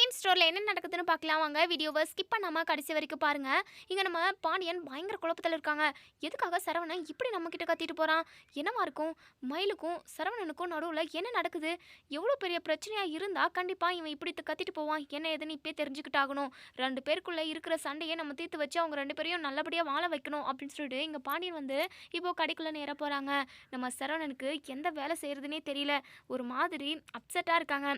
பாண்டியன் ஸ்டோர்ல என்ன நடக்குதுன்னு பார்க்கலாம் வாங்க. வீடியோவை ஸ்கிப் பண்ணாம கடைசி வரைக்கும் பாருங்க. இங்க நம்ம பாண்டியன் பயங்கர குழப்பத்துல இருக்காங்க. எதுக்காக சரவணன் இப்படி நம்ம கிட்ட கத்திட்டு போறான்? என்னவா இருக்கும்? மயிலுக்கும் சரவணனுக்கும் நடுவுல என்ன நடக்குது? எவ்வளோ பெரிய பிரச்சனையா இருந்தா கண்டிப்பா இவன் இப்படி கத்திட்டு போவான். என்ன ஏதுன்னு இப்பயே தெரிஞ்சுக்கிட்டாகணும். 2 பேருக்குள்ள இருக்கிற சண்டையை நம்ம தீர்த்து வச்சு அவங்க 2 பேரையும் நல்லபடியா வாழ வைக்கணும் அப்படின்னு சொல்லிட்டு இங்க பாண்டியன் வந்து இப்போ கடைக்குள்ள நேரா போறாங்க. நம்ம சரவணனுக்கு எந்த வேலை செய்யறதுன்னே தெரியல. ஒரு மாதிரி அப்செட்டா இருக்காங்க.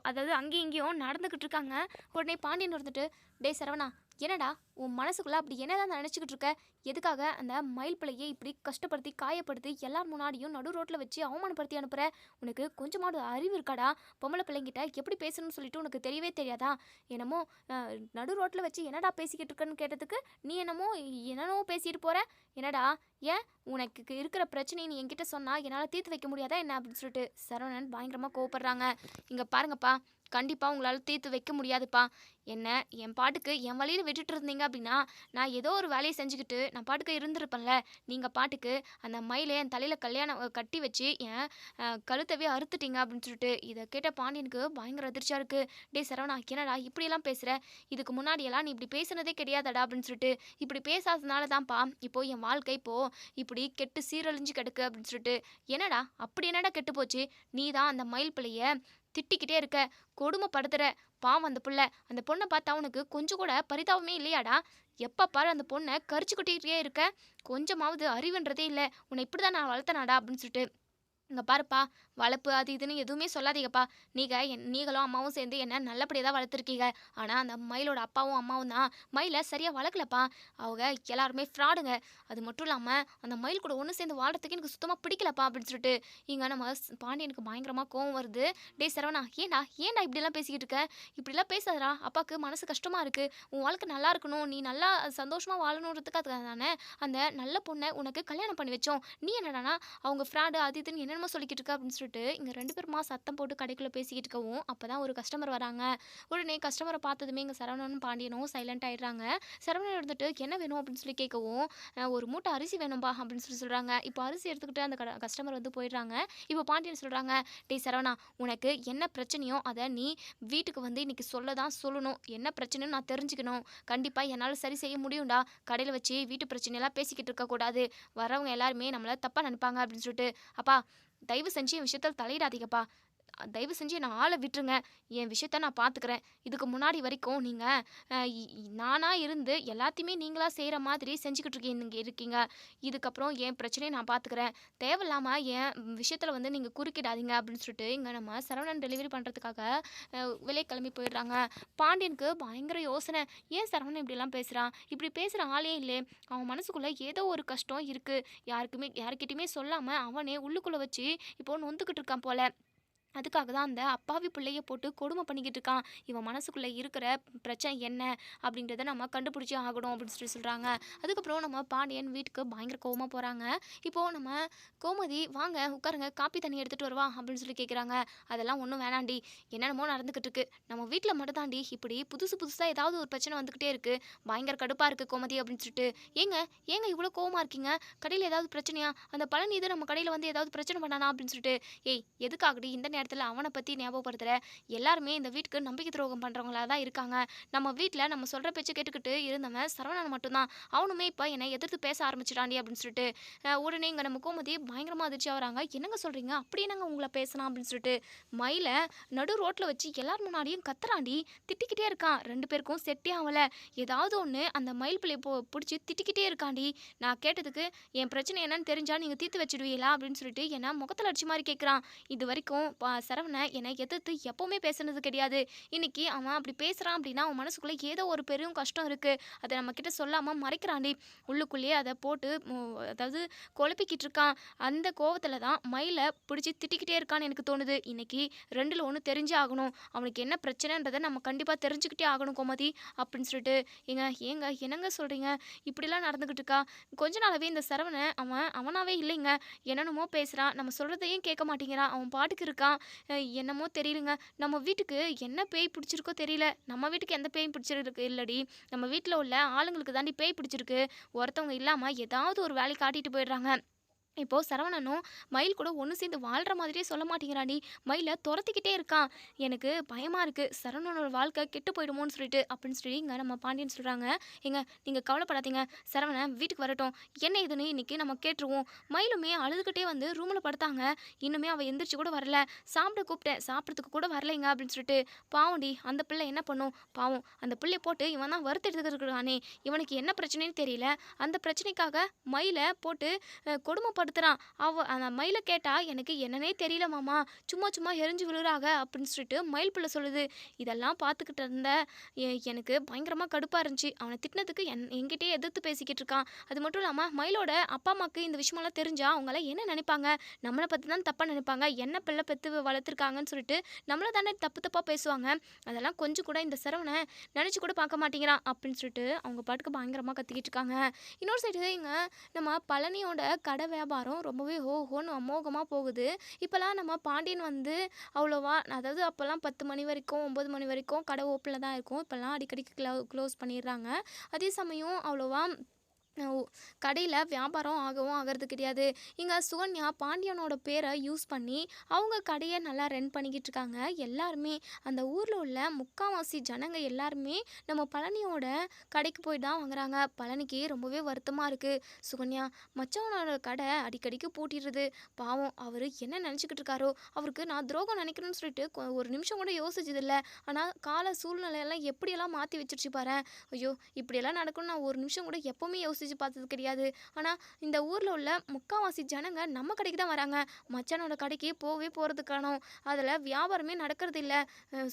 அதாவது அங்கேயும் இங்கேயும் நடந்துக்கிட்டு இருக்காங்க. உடனே பாண்டியன் வந்துட்டு, டேய் சரவணா, என்னடா உன் மனசுக்குள்ள அப்படி என்னதான் நினச்சிக்கிட்டு இருக்க? எதுக்காக அந்த மயில் பிள்ளையை இப்படி கஷ்டப்படுத்தி காயப்படுத்தி எல்லார் முன்னாடியும் நடு ரோட்டில் வச்சு அவமானப்படுத்தி அனுப்புற? உனக்கு கொஞ்சமாவது அறிவு இருக்காடா? பொம்பளை பிள்ளைங்கிட்ட எப்படி பேசணும்னு சொல்லிட்டு உனக்கு தெரியவே தெரியாதா? என்னமோ நடு ரோட்டில் வச்சு என்னடா பேசிக்கிட்டு இருக்கன்னு கேட்டதுக்கு நீ என்னமோ பேசிட்டு போற. என்னடா, ஏன் உனக்கு இருக்கிற பிரச்சனையை நீ என்கிட்ட சொன்னா என்னால் தீர்த்து வைக்க முடியாதா என்ன அப்படின்னு சொல்லிட்டு சரவணன் பயங்கரமாக கோவப்படுறாங்க. இங்கே பாருங்கப்பா, கண்டிப்பாக உங்களால் தீர்த்து வைக்க முடியாதுப்பா. என்ன என் பாட்டுக்கு என் வழியில் விட்டுட்டு இருந்தீங்க அப்படின்னா நான் ஏதோ ஒரு வேலையை செஞ்சுக்கிட்டு நான் பாட்டுக்கு இருந்திருப்பேன்ல. நீங்கள் பாட்டுக்கு அந்த மயிலை என் தலையில் கல்யாணம் கட்டி வச்சு என் கழுத்தவே அறுத்துட்டீங்க அப்படின்னு சொல்லிட்டு இதை கேட்ட பாண்டியனுக்கு பயங்கர அதிர்ச்சியாக இருக்குது. டே சரவணா, என்னடா இப்படியெல்லாம் பேசுகிற? இதுக்கு முன்னாடியெல்லாம் நீ இப்படி பேசுனதே கிடையாதடா அப்படின்னு சொல்லிட்டு இப்படி பேசாததுனால தான்ப்பா இப்போ என் வாழ்க்கை இப்படி கெட்டு சீரழிஞ்சு கிடக்கு அப்படின்னு சொல்லிட்டு. என்னடா அப்படி என்னடா கெட்டு போச்சு? நீ தான் அந்த மயில் பிள்ளைய திட்டிக்கிட்டே இருக்க, கொடுமைப்படுத்துற. பாவம் அந்த புள்ள. அந்த பொண்ணை பார்த்தா உனக்கு கொஞ்சம் கூட பரிதாபமே இல்லையாடா? எப்போ பாரு அந்த பொண்ணை கரிச்சுக்கிட்டே இருக்க. கொஞ்சமாவது அறிவுன்றதே இல்லை. உன்னை இப்படி தான் நான் வளர்த்தனாடா அப்படின்னு சொல்லிட்டு. இங்கே பாருப்பா, வளர்ப்பு அது இதுன்னு எதுவுமே சொல்லாதீங்கப்பா. நீங்களும் அம்மாவும் சேர்ந்து என்ன நல்லபடியாக தான் வளர்த்துருக்கீங்க. ஆனால் அந்த மயிலோட அப்பாவும் அம்மாவும் தான் மயிலை சரியாக வளர்க்கலப்பா. அவங்க எல்லாருமே ஃப்ராடுங்க. அது மட்டும் இல்லாமல் அந்த மயில் கூட ஒன்று சேர்ந்து வாழ்றதுக்கு எனக்கு சுத்தமாக பிடிக்கலப்பா அப்படின்னு சொல்லிட்டு இங்கே நம்ம பாண்டியனுக்கு பயங்கரமாக கோவம் வருது. டே சரவணா, ஏன்டா இப்படிலாம் பேசிக்கிட்டு இருக்க? இப்படிலாம் பேசாதடா. அப்பாவுக்கு மனசு கஷ்டமாக இருக்குது. உன் வாழ்க்கை நல்லா இருக்கணும், நீ நல்லா சந்தோஷமாக வாழணுன்றதுக்காக தானே அந்த நல்ல பொண்ணை உனக்கு கல்யாணம் பண்ணி வச்சோம். நீ என்னடானா அவங்க ஃப்ராடு அது இதுன்னு என்னென்னமோ சொல்லிக்கிட்டு இருக்க அப்படின்னு சொல்லிட்டு இங்கே 2 பேருமா சத்தம் போட்டு கடைக்குள்ளே பேசிக்கிட்டு இருக்கவும் அப்போ தான் ஒரு கஸ்டமர் வராங்க. உடனே கஸ்டமரை பார்த்ததுமே இங்கே சரவணனும் பாண்டியனும் சைலண்ட் ஆயிடுறாங்க. சரவணன் எடுத்துட்டு என்ன வேணும் அப்படின்னு சொல்லி கேட்கவும் ஒரு மூட்டை அரிசி வேணும்பா அப்படின்னு சொல்லி சொல்கிறாங்க. இப்போ அரிசி எடுத்துக்கிட்டு அந்த கஸ்டமர் வந்து போயிடுறாங்க. இப்போ பாண்டியன் சொல்கிறாங்க, டேய் சரவணா, உனக்கு என்ன பிரச்சனையோ அதை நீ வீட்டுக்கு வந்து இன்னைக்கு சொல்லணும். என்ன பிரச்சனைன்னு நான் தெரிஞ்சுக்கணும். கண்டிப்பாக என்னால் சரி செய்ய முடியும்டா. கடையில் வச்சு வீட்டு பிரச்சனையெல்லாம் பேசிக்கிட்டு இருக்கக்கூடாது. வரவங்க எல்லாருமே நம்மளை தப்பாக நினைப்பாங்க அப்படின்னு சொல்லிட்டு. அப்பா, தயவு செஞ்சு என் விஷயத்தில் தலையிடாதீங்கப்பா. தயவு செஞ்சு என்னை ஆளை விட்டுருங்க. என் விஷயத்த நான் பார்த்துக்கிறேன். இதுக்கு முன்னாடி வரைக்கும் நீங்கள் நானாக இருந்து எல்லாத்தையுமே நீங்களாக செய்கிற மாதிரி செஞ்சுக்கிட்டு இருக்கீங்க. இதுக்கப்புறம் என் பிரச்சனையை நான் பார்த்துக்கிறேன். தேவையில்லாமல் என் விஷயத்தில் வந்து நீங்கள் குறுக்கிடாதீங்க அப்படின்னு சொல்லிட்டு இங்கே நம்ம சரவணன் டெலிவரி பண்ணுறதுக்காக வெளியே கிளம்பி போயிடுறாங்க. பாண்டியனுக்கு பயங்கர யோசனை. ஏன் சரவணன் இப்படிலாம் பேசுகிறான்? இப்படி பேசுகிற ஆளே இல்லை. அவன் மனசுக்குள்ளே ஏதோ ஒரு கஷ்டம் இருக்குது. யாருக்கிட்டையுமே சொல்லாமல் அவனே உள்ளுக்குள்ளே வச்சு இப்போ நொந்துக்கிட்டு இருக்கான் போல. அதுக்காக தான் அந்த அப்பாவி பிள்ளைய போட்டு கொடுமை பண்ணிக்கிட்டு இருக்கான். இவன் மனசுக்குள்ளே இருக்கிற பிரச்சனை என்ன அப்படின்றத நம்ம கண்டுபிடிச்சி ஆகணும் அப்படின்னு சொல்லி சொல்கிறாங்க. அதுக்கப்புறம் நம்ம பாண்டியன் வீட்டுக்கு பயங்கர கோவமாக போகிறாங்க. இப்போது நம்ம கோமதி, வாங்க உட்காருங்க, காப்பி தண்ணி எடுத்துகிட்டு வருவா அப்படின்னு சொல்லி கேட்குறாங்க. அதெல்லாம் ஒன்றும் வேணாண்டி, என்னென்னமோ நடந்துக்கிட்டு இருக்கு. நம்ம வீட்டில் மட்டும் தாண்டி இப்படி புதுசாக ஏதாவது ஒரு பிரச்சனை வந்துக்கிட்டே இருக்குது. பயங்கர கடுப்பாக இருக்குது கோமதி அப்படின்னு சொல்லிட்டு. ஏங்க ஏங்க இவ்வளோ கோவமாக இருக்கீங்க? கடையில் ஏதாவது பிரச்சனையா? அந்த பழனி இது நம்ம கடையில் வந்து ஏதாவது பிரச்சனை பண்ணானா அப்படின்னு சொல்லிட்டு. ஏய், எதுக்காகடி இந்த நேரத்தில் அவனை பற்றி ஞாபகப்படுத்துகிற? எல்லாருமே இந்த வீட்டுக்கு நம்பிக்கை துரோகம் பண்ணுறவங்களா தான் இருக்காங்க. நம்ம வீட்டில் நம்ம சொல்கிற பேச்சு கேட்டுக்கிட்டு இருந்தவன் சரவணன் மட்டும்தான். அவனுமே இப்போ என்னை எதிர்த்து பேச ஆரம்பிச்சிட்டாண்டி அப்படின்னு சொல்லிட்டு உடனே இங்கே நம்ம கோமதி பயங்கரமாக அதிர்ச்சி ஆகிறாங்க. என்னங்க சொல்கிறீங்க? அப்படி என்னங்க உங்களை பேசலாம் அப்படின்னு சொல்லிட்டு மயிலை நடு ரோட்டில் வச்சு எல்லார் முன்னாடியும் கத்துறாண்டி, திட்டிக்கிட்டே இருக்கான். 2 பேருக்கும் செட்டே ஆகலை. ஏதாவது ஒன்று அந்த மயில் பிள்ளையை பிடிச்சி திட்டிக்கிட்டே இருக்காண்டி. நான் கேட்டதுக்கு என் பிரச்சனை என்னன்னு தெரிஞ்சால் நீங்கள் தீர்த்து வச்சிடுவீங்களா அப்படின்னு சொல்லிட்டு என்னை முகத்தில் அடிச்சு மாதிரி கேட்குறான். இது வரைக்கும் சரவணன் என்னை எதிர்த்து எப்போவுமே பேசுனது கிடையாது. இன்னைக்கு அவன் அப்படி பேசுகிறான் அப்படின்னா அவன் மனசுக்குள்ளே ஏதோ ஒரு பெரும் கஷ்டம் இருக்குது. அதை நம்மக்கிட்ட சொல்லாமல் மறைக்கிறாண்டி. உள்ளுக்குள்ளேயே அதை போட்டு அதாவது குழப்பிக்கிட்டு இருக்கான். அந்த கோவத்தில் தான் மயிலை பிடிச்சி திட்டிக்கிட்டே இருக்கான்னு எனக்கு தோணுது. இன்னைக்கு 2ல் 1 தெரிஞ்சே ஆகணும். அவனுக்கு என்ன பிரச்சனைன்றதை நம்ம கண்டிப்பாக தெரிஞ்சுக்கிட்டே ஆகணும் கோமதி அப்படின்னு சொல்லிட்டு. என்னங்க சொல்கிறீங்க? இப்படிலாம் நடந்துக்கிட்டு இருக்கா? கொஞ்ச நாளாகவே இந்த சரவணன் அவனாவே இல்லைங்க. என்னென்னமோ பேசுகிறான். நம்ம சொல்கிறதையும் கேட்க மாட்டேங்கிறான். அவன் பாட்டுக்கு இருக்கான். என்னமோ தெரியலங்க. நம்ம வீட்டுக்கு என்ன பேய் பிடிச்சிருக்கோ தெரியல. நம்ம வீட்டுக்கு எந்த பேயும் பிடிச்சிருக்கு இல்லடி. நம்ம வீட்டில் உள்ள ஆளுங்களுக்கு தாண்டி பேய் பிடிச்சிருக்கு. ஒருத்தவங்க இல்லாமல் ஏதாவது ஒரு வேலை காட்டிட்டு போயிடுறாங்க. இப்போ சரவணனும் மயில் கூட ஒன்று சேர்ந்து வாழ்கிற மாதிரியே சொல்ல மாட்டேங்கிறாண்டி. மயிலை துரத்திக்கிட்டே இருக்கான். எனக்கு பயமாக இருக்குது, சரவணனோட வாழ்க்கை கெட்டு போயிடுமோன்னு சொல்லிட்டு அப்படின்னு சொல்லி இங்கே நம்ம பாண்டியன் சொல்கிறாங்க. ஏங்க நீங்கள் கவலைப்படாதீங்க, சரவணன் வீட்டுக்கு வரட்டும், என்ன இதுன்னு இன்னைக்கு நம்ம கேட்டுருவோம். மயிலுமே அழுதுகிட்டே வந்து ரூமில் படுத்தாங்க. இன்னுமே அவள் எந்திரிச்சு கூட வரல. சாப்பிட கூப்பிட்டேன், சாப்பிட்றதுக்கு கூட வரலைங்க அப்படின்னு சொல்லிட்டு. பாவண்டி அந்த பிள்ளை என்ன பண்ணும், பாவம் அந்த பிள்ளைய போட்டு இவன் தான் வறுத்தெடுத்துக்கிறானே, இவனுக்கு என்ன பிரச்சனைன்னு தெரியல. அந்த பிரச்சனைக்காக மயிலை போட்டு கொடுமைப்படுத்துறான். அந்த மயிலை கேட்டா எனக்கு என்னன்னே தெரியல மாமா, சும்மா சும்மா எரிஞ்சு விழுறாங்க அப்படின்னு சொல்லிட்டு மயில் பிள்ளை சொல்லுது. இதெல்லாம் பார்த்துக்கிட்டு இருந்த எனக்கு பயங்கரமாக கடுப்பாக இருந்துச்சு. அவனை திட்டினதுக்கு என்கிட்டயே எதிர்த்து பேசிக்கிட்டு இருக்கான். அது மட்டும் இல்லாமல் மயிலோட அப்பா அம்மாவுக்கு இந்த விஷயமெல்லாம் தெரிஞ்சா அவங்களாம் என்ன நினைப்பாங்க, நம்மளை பற்றி தான் தப்பாக நினைப்பாங்க. என்ன பிள்ளை பெற்று வளர்த்துருக்காங்கன்னு சொல்லிட்டு நம்மளை தானே தப்பு தப்பாக பேசுவாங்க. அதெல்லாம் கொஞ்சம் கூட இந்த சரவணை நினச்சி கூட பார்க்க மாட்டேங்கிறான் அப்படின்னு சொல்லிட்டு அவங்க பாட்டுக்கு பயங்கரமாக கத்திக்கிட்டு இருக்காங்க. இன்னொரு சைடு இங்கே நம்ம பழனியோட கடை வியாபாரம் ரொம்பவே ஹோன்னு அமோகமாக போகுது. இப்போலாம் நம்ம பாண்டியன் வந்து அவ்வளோவா, அதாவது அப்போல்லாம் 10 மணி வரைக்கும் 9 மணி வரைக்கும் கடை ஓப்பனில் தான் இருக்கும். இப்போல்லாம் அடிக்கடிக்கு க்ளோஸ் பண்ணிடுறாங்க. அதே சமயம் அவ்வளோவா கடையில் வியாபாரம் ஆகவும் ஆகிறது கிடையாது. இங்கே சுகன்யா பாண்டியனோட பேரை யூஸ் பண்ணி அவங்க கடையை நல்லா ரன் பண்ணிக்கிட்டு இருக்காங்க. எல்லாருமே அந்த ஊரில் உள்ள முக்கால்வாசி ஜனங்க எல்லாருமே நம்ம பழனியோட கடைக்கு போய் தான் வாங்குறாங்க. பழனிக்கு ரொம்பவே வருத்தமாக இருக்குது. சுகன்யா மச்சவனோட கடை அடிக்கடிக்கு பூட்டிடுறது. பாவம் அவர் என்ன நினச்சிக்கிட்டு இருக்காரோ, அவருக்கு நான் துரோகம் நினைக்கணும்னு சொல்லிட்டு ஒரு நிமிஷம் கூட யோசிச்சதில்ல. ஆனால் கால சூழ்நிலையெல்லாம் எப்படியெல்லாம் மாற்றி வச்சிருச்சு பாரு. ஐயோ இப்படியெல்லாம் நடக்கும்னு நான் ஒரு நிமிஷம் கூட எப்போவுமே யோசிச்சு பார்த்தது கிடையாது. ஆனால் இந்த ஊரில் உள்ள முக்கால்வாசி ஜனங்க நம்ம கடைக்கு தான் வராங்க. மச்சானோட கடைக்கு போகிறது காணோம். அதில் வியாபாரமே நடக்கிறது இல்லை.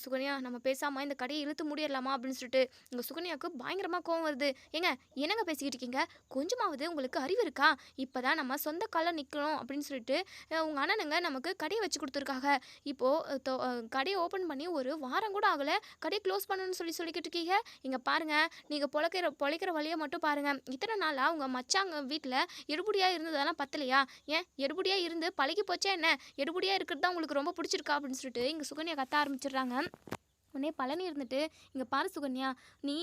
சுகன்யா நம்ம பேசாமல் இந்த கடையை இழுத்து முடியலாமா அப்படின்னு சொல்லிட்டு இங்கே சுகன்யாவுக்கு பயங்கரமாக கோவம் வருது. ஏங்க என்னங்க பேசிக்கிட்டு இருக்கீங்க, கொஞ்சமாவது உங்களுக்கு அறிவு இருக்கா? இப்போ தான் நம்ம சொந்த காலில் நிற்கணும் அப்படின்னு சொல்லிட்டு உங்கள் அண்ணனுங்க நமக்கு கடையை வச்சு கொடுத்துருக்காங்க. இப்போது கடையை ஓப்பன் பண்ணி ஒரு வாரம் கூட ஆகலை, கடையை க்ளோஸ் பண்ணணும்னு சொல்லிக்கிட்டு இருக்கீங்க. இங்கே பாருங்கள், நீங்கள் பொழைக்கிற வழியை மட்டும் பாருங்கள். இத்தனை நாளாக உங்கள் மச்சாங்க வீட்டில் எடுபடியாக இருந்ததெல்லாம் பத்தலையா? ஏன் எடுபடியாக இருந்து பழகி போச்சா என்ன? எடுபடியாக இருக்கிறது தான் உங்களுக்கு ரொம்ப பிடிச்சிருக்கா அப்படின்னு சொல்லிட்டு இங்கே சுகன்யா கத்த ஆரம்பிச்சிடுறாங்க. உடனே பழனி இருந்துட்டு, இங்கே பாரு சுகன்யா, நீ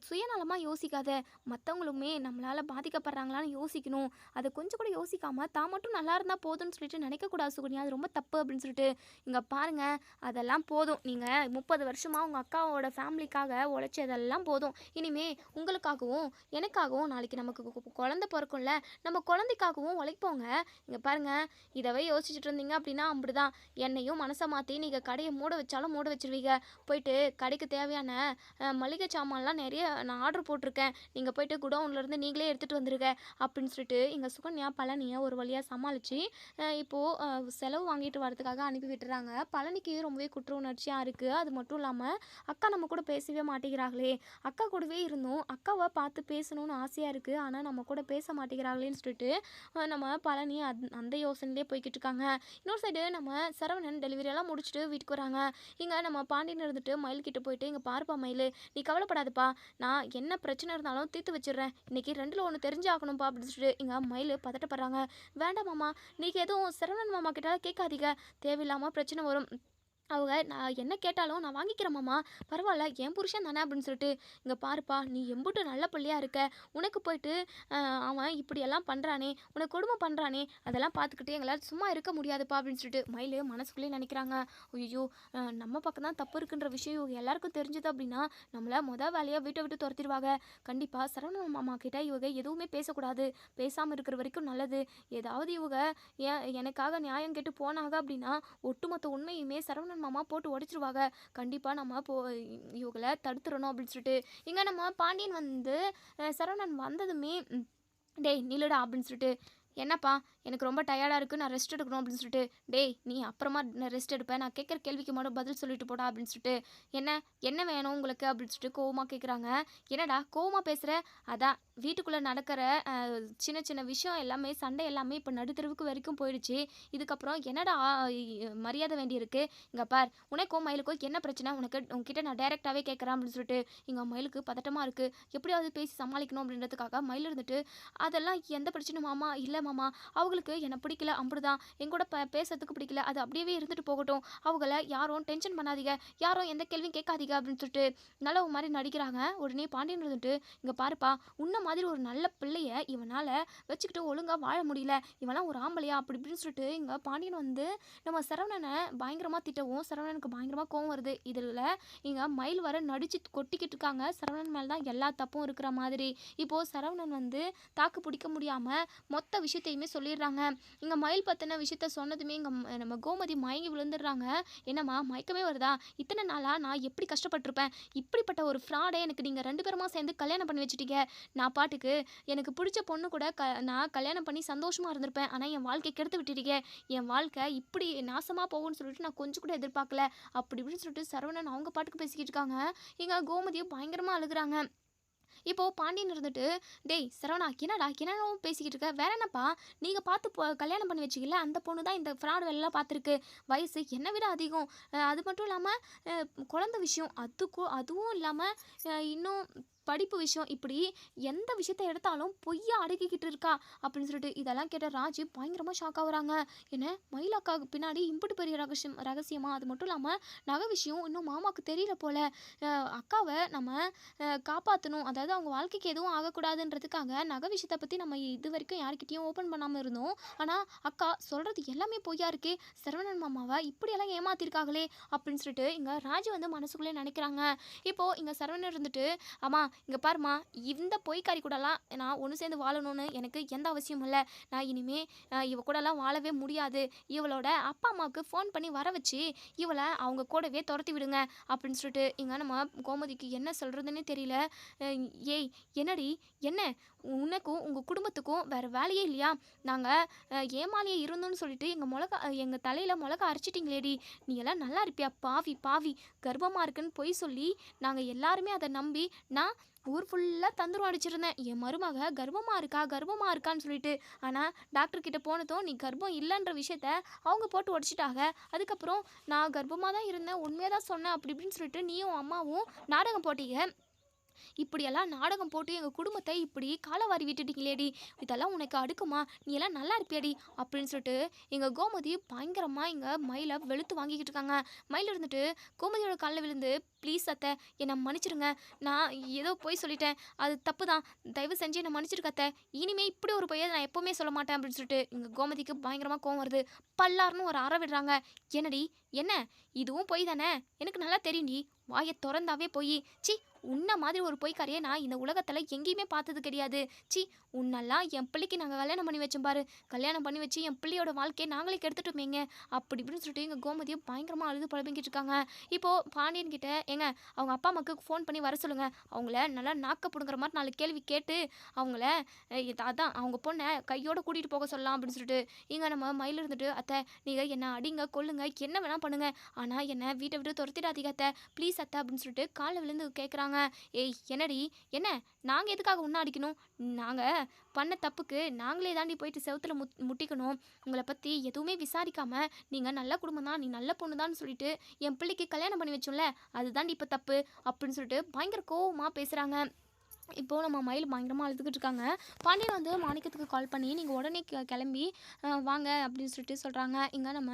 சுயநலமாக யோசிக்காத, மற்றவங்களுமே நம்மளால் பாதிக்கப்படுறாங்களான்னு யோசிக்கணும். அதை கொஞ்சம் கூட யோசிக்காமல் தான் மட்டும் நல்லா இருந்தால் போதும்னு சொல்லிட்டு நினைக்கக்கூடாது சுகன்யா, அது ரொம்ப தப்பு அப்படின்னு சொல்லிட்டு. இங்கே பாருங்கள், அதெல்லாம் போதும். நீங்கள் 30 வருஷமாக உங்கள் அக்காவோட ஃபேமிலிக்காக உழைச்சதெல்லாம் போதும். இனிமே உங்களுக்காகவும் எனக்காகவும் நாளைக்கு நமக்கு குழந்தை பிறக்கும்ல, நம்ம குழந்தைக்காகவும் உழைப்போங்க. இங்கே பாருங்கள், இதவே யோசிச்சுட்டு இருந்தீங்க அப்படின்னா அப்படிதான், என்னையும் மனசை மாற்றி நீங்கள் கடையை மூட வச்சாலும் மூட வச்சிருவீங்க. போயிட்டு கடைக்கு தேவையான மளிகை சாமான்லாம் நிறைய நான் ஆர்டர் போட்டிருக்கேன், நீங்கள் போயிட்டு குடவுன்லேருந்து நீங்களே எடுத்துகிட்டு வந்துருங்க அப்படின்னு சொல்லிட்டு இங்கே சுகன்யா பழனியை ஒரு வழியாக சமாளித்து இப்போது செலவு வாங்கிட்டு வரதுக்காக அனுப்பி விட்டுறாங்க. பழனிக்கு ரொம்பவே குற்ற உணர்ச்சியாக இருக்குது. அது மட்டும் இல்லாமல் அக்கா நம்ம கூட பேசவே மாட்டேங்கிறாங்களே, அக்கா கூடவே இருந்தோம், அக்காவை பார்த்து பேசணும்னு ஆசையாக இருக்குது, ஆனால் நம்ம கூட பேச மாட்டேங்கிறாங்களேன்னு சொல்லிட்டு நம்ம பழனி அந்த யோசனையிலே போய்கிட்டு இருக்காங்க. இன்னொரு சைடு நம்ம சரவணன் டெலிவரியெல்லாம் முடிச்சுட்டு வீட்டுக்கு வராங்க. இங்கே நம்ம பாண்டியன் இருந்துட்டு மயில்கிட்ட போயிட்டு, இங்கே பாருப்பா மயில், நீ கவலைப்படாதப்பா, நான் என்ன பிரச்சனை இருந்தாலும் தீர்த்து வச்சிடுறேன், இன்றைக்கி 2ல் 1 தெரிஞ்சாகணும்ப்பா அப்படின்னு சொல்லிட்டு இங்கே மயில் பதட்டப்படுறாங்க. வேண்டாம் மாமா, நீங்கள் எதுவும் சரவணன் மாமா கிட்ட கேட்காதீங்க, தேவையில்லாமல் பிரச்சனை வரும், அவங்க நான் என்ன கேட்டாலும் நான் வாங்கிக்கிறேன் மாமா, பரவாயில்ல என் புருஷன் தானே அப்படின்னு சொல்லிட்டு. இங்கே பாருப்பா, நீ எம்புட்டு நல்ல பிள்ளையாக இருக்க, உனக்கு போயிட்டு அவன் இப்படியெல்லாம் பண்ணுறானே, உனக்கு கொடுமை பண்ணுறானே, அதெல்லாம் பார்த்துக்கிட்டு எங்களால் சும்மா இருக்க முடியாதுப்பா அப்படின்னு சொல்லிட்டு மயில் மனசுக்குள்ளேயே நினைக்கிறாங்க. ஐயோ நம்ம பக்கம் தான் தப்பு இருக்குன்ற விஷயம் இவங்க எல்லாருக்கும் தெரிஞ்சது அப்படின்னா நம்மளை வேலையாக வீட்டை விட்டு துரத்திடுவாங்க. கண்டிப்பாக சரவண மாமா கிட்ட இவங்க எதுவுமே பேசக்கூடாது, பேசாமல் இருக்கிற வரைக்கும் நல்லது. ஏதாவது இவங்க எனக்காக நியாயம் கேட்டு போனாங்க அப்படின்னா ஒட்டுமொத்த உண்மையுமே சரவண மாமா போட்டு உடைச்சிருவாங்க. கண்டிப்பாக நம்ம இவங்களை தடுத்துடணும் அப்படின்னு சொல்லிட்டு இங்கே நம்ம பாண்டியன் வந்து சரவணன் வந்ததுமே டேய் நில்லுடா அப்படின்னு சொல்லிட்டு, என்னப்பா எனக்கு ரொம்ப டயர்டாக இருக்குது, நான் ரெஸ்ட் எடுக்கணும் அப்படின்னு சொல்லிட்டு. டேய் நீ அப்புறமா ரெஸ்ட் எடுப்பேன், நான் கேட்குற கேள்விக்கு மட்டும் பதில் சொல்லிட்டு போடா அப்படின்னு சொல்லிட்டு. என்ன வேணும் உங்களுக்கு அப்படின்னு சொல்லிட்டு கோவமாக கேட்குறாங்க. என்னடா கோவமாக பேசுகிற? அதான் வீட்டுக்குள்ளே நடக்கிற சின்ன சின்ன விஷயம் எல்லாமே, சண்டை எல்லாமே இப்போ நடுத்தெருவுக்கு வரைக்கும் போயிடுச்சு, இதுக்கப்புறம் என்னடா மரியாதை வேண்டியிருக்கு? இங்கே பார், உனக்கும் மயிலுக்கும் என்ன பிரச்சனை, உங்ககிட்ட நான் டைரெக்டாகவே கேட்குறேன் அப்படின்னு சொல்லிட்டு இங்கே மயிலுக்கு பதட்டமாக இருக்குது. எப்படியாவது பேசி சமாளிக்கணும் அப்படின்றதுக்காக மயில் இருந்துட்டு, அதெல்லாம் எந்த பிரச்சனை மாமா இல்லை மாமா. அவங்களுக்கு என்ன பிடிக்கல அம்புடுதான். எங்கூட பேசுறதுக்கு பிடிக்கல. அது அப்படியே இருந்துட்டு போகட்டும். அவங்கள யாரும் டென்ஷன் பண்ணாதீங்க. யாரும் எந்த கேள்வியும் கேட்காதீங்க அப்படின்னு சொல்லிட்டு நல்லவ மாரி நடிக்கிறாங்க. உடனே பாண்டியன் இருந்துட்டு, "இங்க பாருப்பா, உன்ன மாதிரி ஒரு நல்ல பிள்ளைய இவனால வச்சுக்கிட்டு ஒழுங்கா வாழ முடியல. இவன்லாம் ஒரு ஆம்பளையா?" அப்படி இப்படின்னு சொல்லிட்டு இங்க பாண்டியன் வந்து நம்ம சரவணன பயங்கரமா திட்டவும், சரவணனுக்கு பயங்கரமா கோவம் வருது. இதுல இங்க மயில் வேற நடிச்சு கொட்டிக்கிட்டு இருக்காங்க. சரவணன் மேல தான் எல்லா தப்பும் இருக்கிற மாதிரி. இப்போ சரவணன் வந்து தாக்கு பிடிக்க முடியாம மொத்த விஷயத்தையுமே சொல்லிடுறாங்க. இங்க மயில் பத்தின விஷயத்த சொன்னதுமே இங்க நம்ம கோமதி மயங்கி விழுந்துடுறாங்க. "என்னம்மா மயக்கமே வருதா? இத்தனை நாளா நான் எப்படி கஷ்டப்பட்டுருப்பேன். இப்படிப்பட்ட ஒரு ஃப்ராடை எனக்கு நீங்க 2 பேருமா சேர்ந்து கல்யாணம் பண்ணி வச்சுட்டீங்க. நான் பாட்டுக்கு எனக்கு பிடிச்ச பொண்ணு கூட நான் கல்யாணம் பண்ணி சந்தோஷமா இருந்திருப்பேன். ஆனா என் வாழ்க்கைய கெடுத்து விட்டுட்டீங்க. என் வாழ்க்கை இப்படி நாசமா போகும்னு சொல்லிட்டு நான் கொஞ்சம் கூட எதிர்பார்க்கல." அப்படி இப்படின்னு சொல்லிட்டு சரவணன் அவங்க பாட்டுக்கு பேசிக்கிட்டு இருக்காங்க. இங்க கோமதியும் பயங்கரமா அழுகுறாங்க. இப்போ பாண்டியன் இருந்துட்டு, "டேய் சரவணா, என்னடா பேசிக்கிட்டு இருக்க? வேற என்னப்பா? நீங்க பார்த்து கல்யாணம் பண்ணி வச்சீங்கல்ல, அந்த பொண்ணு தான் இந்த ஃப்ராட் வேலைலாம் பார்த்துருக்கு. வயசு என்ன விட அதிகம். அது மட்டும் இல்லாம அ குழந்தை விஷயம், அதுவும் இல்லாம இன்னும் படிப்பு விஷயம், இப்படி எந்த விஷயத்த எடுத்தாலும் பொய்யா அடுக்கிக்கிட்டு இருக்கா." அப்படின்னு சொல்லிட்டு இதெல்லாம் கேட்ட ராஜி பயங்கரமா ஷாக் ஆகுறாங்க. என்ன மயிலாக்காவுக்கு பின்னாடி இம்புட்டு பெரிய ரகசியமா? அது மட்டும் இல்லாம நகை விஷயம் இன்னும் மாமாவுக்கு தெரியல போல. அக்காவ நம்ம காப்பாற்றணும், அதாவது அவங்க வாழ்க்கைக்கு எதுவும் ஆகக்கூடாதுன்றதுக்காக நகை விஷயத்தை பற்றி நம்ம இது வரைக்கும் யார்கிட்டயும் ஓப்பன் பண்ணாமல் இருந்தோம். ஆனால் அக்கா சொல்கிறது எல்லாமே பொய்யா இருக்கே, சரவணன் மாமாவை இப்படியெல்லாம் ஏமாத்திருக்காங்களே அப்படின்னு சொல்லிட்டு இங்கே ராஜு வந்து மனசுக்குள்ளே நினைக்கிறாங்க. இப்போது இங்கே சரவணன் இருந்துட்டு, அம்மா இங்கே பாருமா, இந்த பொய்க்காரி கூடலாம் நான் ஒன்று சேர்ந்து வாழணும்னு எனக்கு எந்த அவசியமும் இல்லை. நான் இனிமே இவ கூடலாம் வாழவே முடியாது. இவளோட அப்பா அம்மாவுக்கு ஃபோன் பண்ணி வர வச்சு இவளை அவங்க கூடவே துரத்தி விடுங்க அப்படின்னு சொல்லிட்டு இங்கே நம்ம கோமதிக்கு என்ன சொல்கிறதுன்னே தெரியல. ஏய் என்னடி, என்ன உனக்கும் உங்கள் குடும்பத்துக்கும் வேறு வேலையே இல்லையா? நாங்கள் ஏமாலியே இருந்தோன்னு சொல்லிட்டு எங்கள் தலையில் மிளகா அரைச்சிட்டிங்களேடி. நீ எல்லாம் நல்லா இருப்பியா? பாவி பாவி, கர்ப்பமாக இருக்குன்னு பொய் சொல்லி நாங்கள் எல்லாருமே அதை நம்பி நான் ஊர் ஃபுல்லாக தந்துரும் அடிச்சிருந்தேன். என் மருமக கர்ப்பமாக இருக்கான்னு சொல்லிட்டு. ஆனால் டாக்டர் கிட்ட போனதும் நீ கர்ப்பம் இல்லைன்ற விஷயத்த அவங்க போட்டு உடச்சிட்டாங்க. அதுக்கப்புறம் நான் கர்ப்பமாக தான் இருந்தேன், உண்மையாக தான் சொன்னேன் அப்படி இப்படின்னு சொல்லிட்டு நீயும் அம்மாவும் நாடகம் போட்டீங்க. இப்படியெல்லாம் நாடகம் போட்டு எங்கள் குடும்பத்தை இப்படி காலவாரி விட்டுட்டீங்களேடி, இதெல்லாம் உனக்கு அடுக்குமா? நீ எல்லாம் நல்லா இருப்பியாடி அப்படின்னு சொல்லிட்டு எங்கள் கோமதி பயங்கரமாக எங்கள் மயிலை வெளுத்து வாங்கிக்கிட்டு இருக்காங்க. மயில் இருந்துட்டு கோமதியோட காலில் விழுந்து, ப்ளீஸ் அத்தை, என்னை மன்னிச்சிடுங்க. நான் ஏதோ பொய் சொல்லிட்டேன், அது தப்பு தான். தயவு செஞ்சு என்னை மன்னிச்சிருக்க அத்தை. இனிமேல் இப்படி ஒரு பொய்யை நான் எப்போவுமே சொல்ல மாட்டேன் அப்படின்னு சொல்லிட்டு எங்கள் கோமதிக்கு பயங்கரமாக கோவம் வருது. பல்லார்னு ஒரு அற விடுறாங்க. என்னடி, என்ன இதுவும் பொய் தானே? எனக்கு நல்லா தெரியும்டி, வாயை திறந்தாவே பொய். சி, உன்ன மாதிரி ஒரு பொய்க்காரியை நான் இந்த உலகத்தில் எங்கேயுமே பார்த்தது கிடையாது. சி, உன்னெல்லாம் என் பிள்ளைக்கு நாங்கள் கல்யாணம் பண்ணி வச்சோம் பாரு, கல்யாணம் பண்ணி வச்சு என் பிள்ளையோட வாழ்க்கையை நாங்களே கெடுத்துட்டோமேங்க அப்படி இப்படின்னு சொல்லிட்டு எங்கள் கோமதியை பயங்கரமாக அழுது புலம்பிக்கிட்டு இருக்காங்க. இப்போது பாண்டியன் கிட்ட, ஏங்க அவங்க அப்பா அம்மாவுக்கு ஃபோன் பண்ணி வர சொல்லுங்கள், அவங்கள நல்லா நாக்க பிடுங்குற மாதிரி 4 கேள்வி கேட்டு அவங்கள அதான் அவங்க பொண்ணை கையோடு கூட்டிகிட்டு போக சொல்லலாம் அப்படின்னு சொல்லிட்டு இங்கே நம்ம மயில் இருந்துட்டு, அத்தை நீங்கள் என்னை அடிங்க கொல்லுங்க என்ன வேணால் பண்ணுங்க, ஆனால் என்னை வீட்டை விட்டு துரத்திடாதீங்க அத்தை, ப்ளீஸ் அத்தை அப்படின்னு சொல்லிட்டு காலில் விழுந்து கேட்குறாங்க. ஏய் என்னடி, என்ன நாங்கள் எதுக்காக உன்ன அடிக்கணும்? நாங்கள் பண்ண தப்புக்கு நாங்களே தாண்டி போயிட்டு செவுத்துல முட்டிக்கணும். உங்களை பற்றி எதுவுமே விசாரிக்காம நீங்கள் நல்ல குடும்பம் தான், நீ நல்ல பொண்ணு தான் சொல்லிட்டு என் பிள்ளைக்கு கல்யாணம் பண்ணி வச்சோம்ல, அதுதாண்டி இப்போ தப்பு அப்படின்னு சொல்லிட்டு பயங்கர கோவமாக பேசுகிறாங்க. இப்போது நம்ம மயில் பயங்கரமாக அழுதுகிட்டு இருக்காங்க. பாண்டியன் வந்து மாணிக்கத்துக்கு கால் பண்ணி, நீங்கள் உடனே கிளம்பி வாங்க அப்படின்னு சொல்லிட்டு சொல்கிறாங்க. இங்கே நம்ம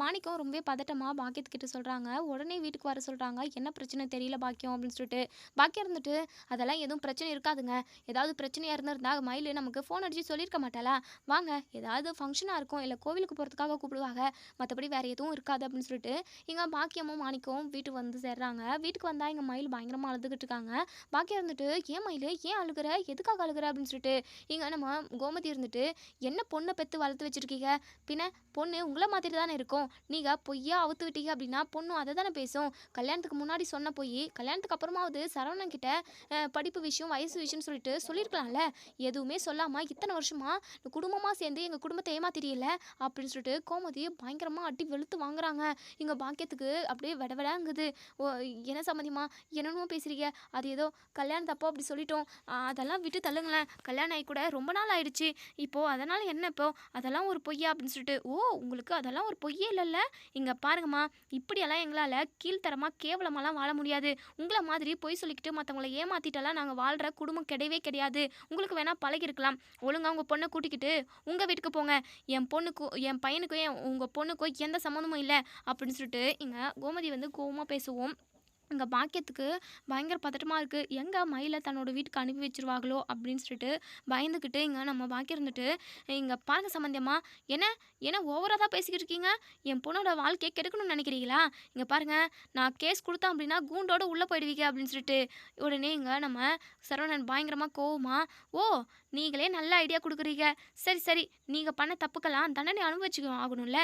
மாணிக்கம் ரொம்பவே பதட்டமாக பாக்கியத்துக்கிட்ட சொல்கிறாங்க. உடனே வீட்டுக்கு வர சொல்கிறாங்க. என்ன பிரச்சனை தெரியல பாக்கியம் அப்படின்னு சொல்லிட்டு. பாக்கியம் இருந்துட்டு, அதெல்லாம் எதுவும் பிரச்சனை இருக்காதுங்க, ஏதாவது பிரச்சனையாக இருந்திருந்தா மயில் நமக்கு ஃபோன் அடித்து சொல்லியிருக்க மாட்டாளா, வாங்க ஏதாவது ஃபங்க்ஷனாக இருக்கும் இல்லை கோவிலுக்கு போகிறதுக்காக கூப்பிடுவாங்க, மற்றபடி வேறு எதுவும் இருக்காது அப்படின்னு சொல்லிட்டு இங்கே பாக்கியமும் மாணிக்கமும் வீட்டுக்கு வந்து சேர்றாங்க. வீட்டுக்கு வந்தால் இங்கே மயில் பயங்கரமாக அழுதுகிட்டு இருக்காங்க. பாக்கியம் இருந்துட்டு, ஏன் மயில் ஏன் அழுகிற, எதுக்காக அழுகிற அப்படின்னு சொல்லிட்டு இங்கே நம்ம கோமதி இருந்துட்டு, என்ன பொண்ணை பெற்று வளர்த்து வச்சுருக்கீங்க, பின்ன பொண்ணு உங்களை மாதிரி தானே இருக்கும், நீங்கள் பொய்யா அவுத்து விட்டீங்க அப்படின்னா பொண்ணும் அதை தானே பேசும், கல்யாணத்துக்கு முன்னாடி சொன்ன பொய் கல்யாணத்துக்கு அப்புறமாவது சரவணன் கிட்ட படிப்பு விஷயம் வயசு விஷயம்னு சொல்லிட்டு சொல்லியிருக்கலாம்ல, எதுவுமே சொல்லாமல் இத்தனை வருஷமாக குடும்பமாக சேர்ந்து எங்கள் குடும்பத்தை ஏமாத்திரியல அப்படின்னு சொல்லிட்டு கோமதி பயங்கரமாக அடி வெளுத்து வாங்குறாங்க. இங்கே பாக்கியத்துக்கு அப்படியே விடவிடாங்குது. ஓ, என்ன சம்மதிமா என்னென்னமோ பேசுகிறீங்க, அது ஏதோ கல்யாணத்தப்போ அப்படி அப்படி சொல்லிட்டோம். அதெல்லாம் விட்டு தள்ளுங்களேன். கல்யாணம் ஆகி கூட ரொம்ப நாள் ஆயிடுச்சு. இப்போ அதனால என்ன இப்போ? அதெல்லாம் ஒரு பொய்யா அப்படின்னு சொல்லிட்டு, ஓ! உங்களுக்கு அதெல்லாம் ஒரு பொய்யே இல்லல்ல? இங்க பாருங்கம்மா, இப்படியெல்லாம் எங்களால கீழ்த்தரமா, கேவலமாலாம் வாழ முடியாது. உங்கள மாதிரி பொய் சொல்லிக்கிட்டு மத்தவங்கள ஏமாத்திட்டெல்லாம் நாங்க வாழ்ற குடும்பம் கிடையவே கிடையாது. உங்களுக்கு வேணா பழகியிருக்கலாம். ஒழுங்கா உங்க பொண்ண கூட்டிக்கிட்டு உங்க வீட்டுக்கு போங்க. என் பையனுக்கும் உங்க பொண்ணுக்கும் எந்த சம்மந்தமும் இல்ல அப்படின்னு சொல்லிட்டு இங்க கோமதி வந்து கோவமா பேசவும், இங்க பாக்கியத்துக்கு பயங்கர பதட்டமா இருக்கு. எங்க மயில தன்னோட வீட்டுக்கு அனுப்பி வச்சுருவாங்களோ அப்படின்னு சொல்லிட்டு பயந்துக்கிட்டு இங்க நம்ம பாக்கியம் இருந்துட்டு, இங்க பாருங்க சம்மந்தியம்மா, என்ன என்ன ஓவரா தான் பேசிக்கிட்டு இருக்கீங்க? என் பொண்ணோட வாழ்க்கைய கெடுக்கணும்னு நெனைக்கிறீங்களா? இங்க பாருங்க, நான் கேஸ் குடுத்தேன் அப்படின்னா கூண்டோட உள்ள போயிடுவீங்க அப்படின்னு சொல்லிட்டு, உடனே இங்க நம்ம சரவணன் பயங்கரமா கோவமா, ஓ! நீங்களே நல்ல ஐடியா குடுக்குறீங்க. சரி, சரி. நீங்க பண்ண தப்புக்கெல்லாம் தண்டனை அனுபவிச்சு ஆகணும்ல.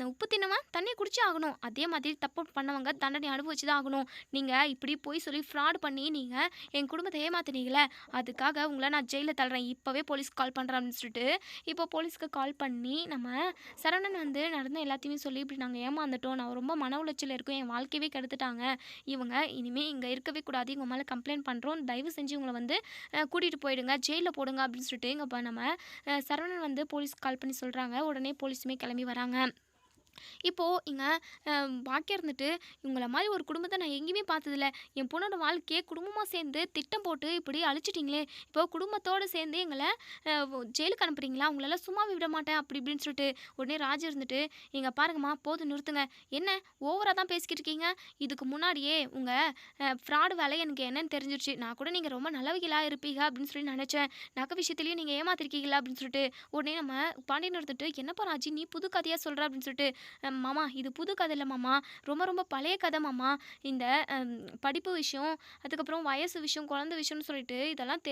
உப்பு தின்னவன் தண்ணீய குடிச்சே ஆகணும். அதே மாதிரி தப்பு பண்ணவங்க தண்டனை அனுபவிச்சு தான் ஆகணும். நீங்க இப்படி பொய் சொல்லி ஃப்ராட் பண்ணி நீங்க என் குடும்பத்த ஏமாத்துனீங்கல்ல, அதுக்காக உங்கள நான் ஜெயில்ல தள்ளுறேன். இப்பவே போலீஸ்க்கு கால் பண்றேன் அப்படின்னு சொல்லிட்டு, இப்போ போலீஸ்க்கு கால் பண்ணி நம்ம சரவணன் வந்து நடந்த எல்லாத்தையுமே சொல்லி, இப்படி நாங்க ஏமாந்துட்டோம். நான் ரொம்ப மன உளைச்சல்ல இருக்கேன். என் வாழ்க்கையவே கெடுத்துட்டாங்க. இவங்க இனிமே இங்க இருக்கவே கூடாது. இவங்க மேல கம்ப்ளைண்ட் பண்றோம். தயவு செஞ்சு இவங்கள வந்து கூட்டிட்டு போயிடுங்க. ஜெயில்ல போடுங்க அப்படின்னு சொல்லிட்டு இங்க நம்ம சரவணன் வந்து போலீஸ்க்கு கால் பண்ணி சொல்றாங்க. உடனே போலீஸுமே கிளம்பி வராங்க. இப்போ இங்க பாக்கியா இருந்துட்டு, இவங்கள மாரி ஒரு குடும்பத்த நான் எங்கேயுமே பார்த்ததில்ல. என் பொண்ணோட வாழ்க்கைய குடும்பமா சேர்ந்து திட்டம் போட்டு இப்படி அழிச்சிட்டீங்களே! இப்போ குடும்பத்தோட சேர்ந்து எங்கள ஜெயிலுக்கு அனுப்புறீங்களா? உங்களலாம் சும்மாவே விட மாட்டேன். அப்படி இப்படின்னு சொல்லிட்டு, உடனே ராஜு இருந்துட்டு, "இங்க பாருங்கம்மா, போதும் நிறுத்துங்க. என்ன ஓவரா தான் பேசிக்கிட்டு இருக்கீங்க. இதுக்கு முன்னாடியே உங்க ஃப்ராடு வேலை எனக்கு என்னன்னு தெரிஞ்சிருச்சு. நான் கூட நீங்க ரொம்ப நல்லவங்களா இருப்பீங்க அப்படின்னு சொல்லி நெனச்சேன். நகை விஷயத்துலயும் நீங்க ஏமாத்திருக்கீங்களா?" அப்படின்னு சொல்லிட்டு, உடனே நம்ம பாண்டியன் இருந்துட்டு, "என்னப்பா ராஜி நீ புது கதையா சொல்ற?" அப்படின்னு சொல்லிட்டு, மாமா இது புது கதை இல்ல மாமா. ரொம்ப ரொம்ப பழைய கதை மாமா. இந்த அம் படிப்பு விஷயம், அதுக்கப்புறம் வயசு விஷயம், குழந்தை விஷயம்னு சொல்லிட்டு இதெல்லாம்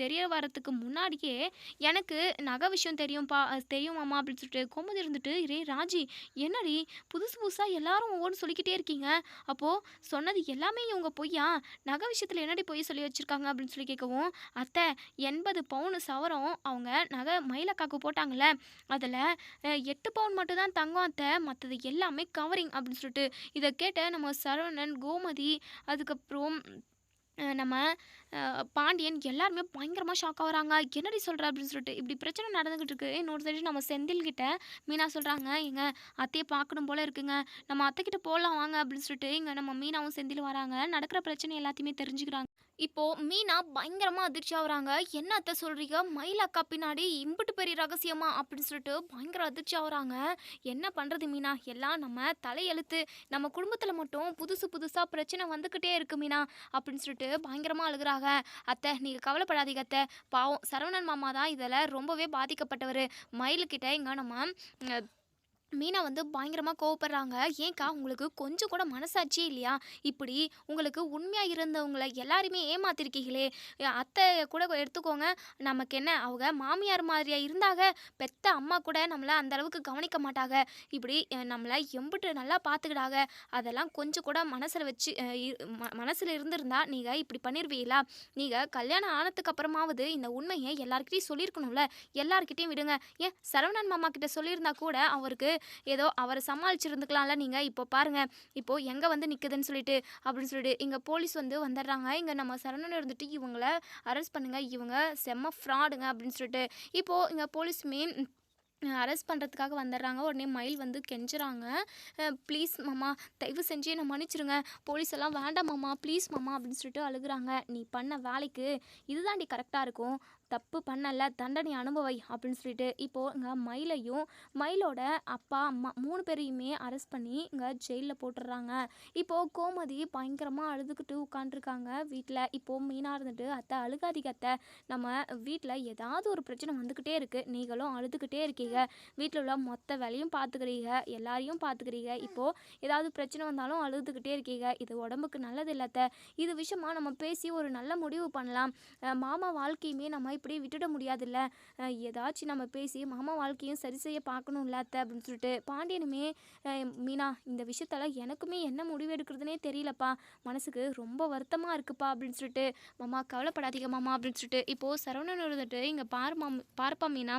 தெரிய வரதுக்கு முன்னாடியே எனக்கு நகை விஷயம் தெரியும் மாமா அப்படின்னு சொல்லிட்டு கோமதி இருந்துட்டு, "டேய் ராஜி என்னடி புதுசு புதுசா எல்லாரும் ஒவ்வொன்னு சொல்லிக்கிட்டே இருக்கீங்க. அப்போ சொன்னது எல்லாமே இவங்க பொய்யா? நகை விஷயத்துல என்னடி பொய் சொல்லி வச்சிருக்காங்க?" அப்படின்னு சொல்லி கேட்கவும், "அத்தை 80 பவுனு சவரம் அவங்க நகை மயிலக்காக்கு போட்டாங்கல்ல, அதில 8 பவுன் மட்டும் தான் தங்கம் அத்தை. மத்தது எல்லாமே கவரிங் அப்படின்னு சொல்லிட்டு, இத கேட்ட நம்ம சரவணன், கோமதி, அதுக்கப்புறம் நம்ம பாண்டியன் எல்லாருமே பயங்கரமா ஷாக் ஆகுறாங்க. "என்னடி சொல்ற?" அப்படின்னு சொல்லிட்டு. இப்படி பிரச்சனை நடந்துகிட்டு இருக்கு. இன்னொரு சைடு நம்ம செந்தில் கிட்ட மீனா சொல்றாங்க, "ஏங்க அத்தைய பார்க்கணும் போல இருக்குங்க. நம்ம அத்தைக்கிட்ட போலாம் வாங்க" அப்படின்னு சொல்லிட்டு இங்க நம்ம மீனாவும் செந்திலும் வராங்க. நடக்கிற பிரச்சனை எல்லாத்தையுமே தெரிஞ்சுக்கிறாங்க. இப்போ மீனா பயங்கரமா அதிர்ச்சி ஆகுறாங்க. "என்ன அத்தை சொல்றீங்க? மயில் அக்கா பின்னாடி இம்புட்டு பெரிய ரகசியமா?" அப்படின்னு சொல்லிட்டு பயங்கர அதிர்ச்சி ஆகுறாங்க. "என்ன பண்றது மீனா? எல்லாம் நம்ம தலையெழுத்து. நம்ம குடும்பத்துல மட்டும் புதுசு புதுசா பிரச்சனை வந்துக்கிட்டே இருக்கு மீனா" அப்படின்னு சொல்லிட்டு பயங்கரமா அழுகுறாங்க. "அத்தை நீங்க கவலைப்படாதீங்க அத்தை. பாவம் சரவணன் மாமா தான் இதில ரொம்பவே பாதிக்கப்பட்டவரு. மயிலுக்கிட்ட இங்க நம்ம அ மீனா வந்து பயங்கரமா கோவப்படுறாங்க. "ஏன்க்கா உங்களுக்கு கொஞ்சம் கூட மனசாட்சியே இல்லையா? இப்படி உங்களுக்கு உண்மையா இருந்தவங்கள எல்லாரையுமே ஏமாத்திருக்கீங்களே! அத்தை கூட எடுத்துக்கோங்க. நமக்கு என்ன அவங்க மாமியார் மாதிரியா இருந்தாக? பெத்த அம்மா கூட நம்மள அந்த அளவுக்கு கவனிக்க மாட்டாக. இப்படி நம்மள எம்புட்டு நல்லா பார்த்துக்கிடாக. அதெல்லாம் கொஞ்சம் கூட மனசுல வச்சு மனசுல இருந்திருந்தா நீங்க இப்படி பண்ணிருவீங்களா? நீங்க கல்யாணம் ஆனதுக்கு அப்புறமாவது இந்த உண்மைய எல்லார்கிட்டயும் சொல்லியிருக்கணும்ல. எல்லார்கிட்டயும் விடுங்க. ஏன் சரவணன் மாமா கிட்ட சொல்லியிருந்தா கூட அவருக்கு ஏதோ அவர சமாளிச்சிருந்துக்கலாம்ல நீங்க. இப்போ பாருங்க, இப்போ எங்க வந்து நிக்குதுன்னு சொல்லிட்டு, அப்படின்னு சொல்லிட்டு இங்க போலீஸ் வந்து வந்துடுறாங்க. இங்க நம்ம சரவணன் இருந்துட்டு இவங்கள அரெஸ்ட் பண்ணுங்க. இவங்க செம்ம ஃப்ராடுங்க அப்படின்னு சொல்லிட்டு, இப்போ இங்க போலீஸுமே அரெஸ்ட் பண்ணுறதுக்காக வந்துடுறாங்க. உடனே மயில் வந்து கெஞ்சுறாங்க, "ப்ளீஸ் மாமா, தயவு செஞ்சு என்னை மன்னிச்சிருங்க. போலீஸ் எல்லாம் வேண்டாம் மாமா, ப்ளீஸ் மாமா" அப்படின்னு சொல்லிட்டு அழுகுறாங்க. "நீ பண்ண வேலைக்கு இதுதாண்டி கரெக்டாக இருக்கும். தப்பு பண்ணல, தண்டனை அனுபவை" அப்படின்னு சொல்லிட்டு இப்போது இங்கே மயிலையும் மயிலோட அப்பா அம்மா 3 பேரையுமே அரெஸ்ட் பண்ணி இங்கே ஜெயிலில் போட்டுடுறாங்க. இப்போது கோமதி பயங்கரமாக அழுதுகிட்டு உட்காண்ட்ருக்காங்க வீட்டில். இப்போது மீனா இருந்துட்டு, "அத்தை அழுகாதீங்க அத்தை. நம்ம வீட்டில் ஏதாவது ஒரு பிரச்சனை வந்துக்கிட்டே இருக்குது. நீங்களும் அழுதுகிட்டே இருக்கீங்க. வீட்டில் உள்ள மொத்த வேலையும் பார்த்துக்கிறீங்க, எல்லாரையும் பார்த்துக்கிறீங்க. இப்போது ஏதாவது பிரச்சனை வந்தாலும் அழுதுகிட்டே இருக்கீங்க. இது உடம்புக்கு நல்லது இல்லை அத்தை. இது விஷயமா நம்ம பேசி ஒரு நல்ல முடிவு பண்ணலாம். மாமா வாழ்க்கையுமே நம்ம இப்படி விட்டுட முடியாதுல்ல. ஏதாச்சும் நம்ம பேசி மாமா வாழ்க்கையும் சரி செய்ய பார்க்கணும்ல அத்தை" அப்படின்னு சொல்லிட்டு பாண்டியனுமே, "மீனா இந்த விஷயத்தால எனக்குமே என்ன முடிவு எடுக்கிறதுனே தெரியலப்பா. மனசுக்கு ரொம்ப வருத்தமாக இருக்குப்பா" அப்படின்னு சொல்லிட்டு, "மாமா கவலைப்படாதீங்க மாமா" அப்படின்னு சொல்லிட்டு இப்போது சரவணன் இருந்துட்டு, "இங்கே பாருப்பா மீனா,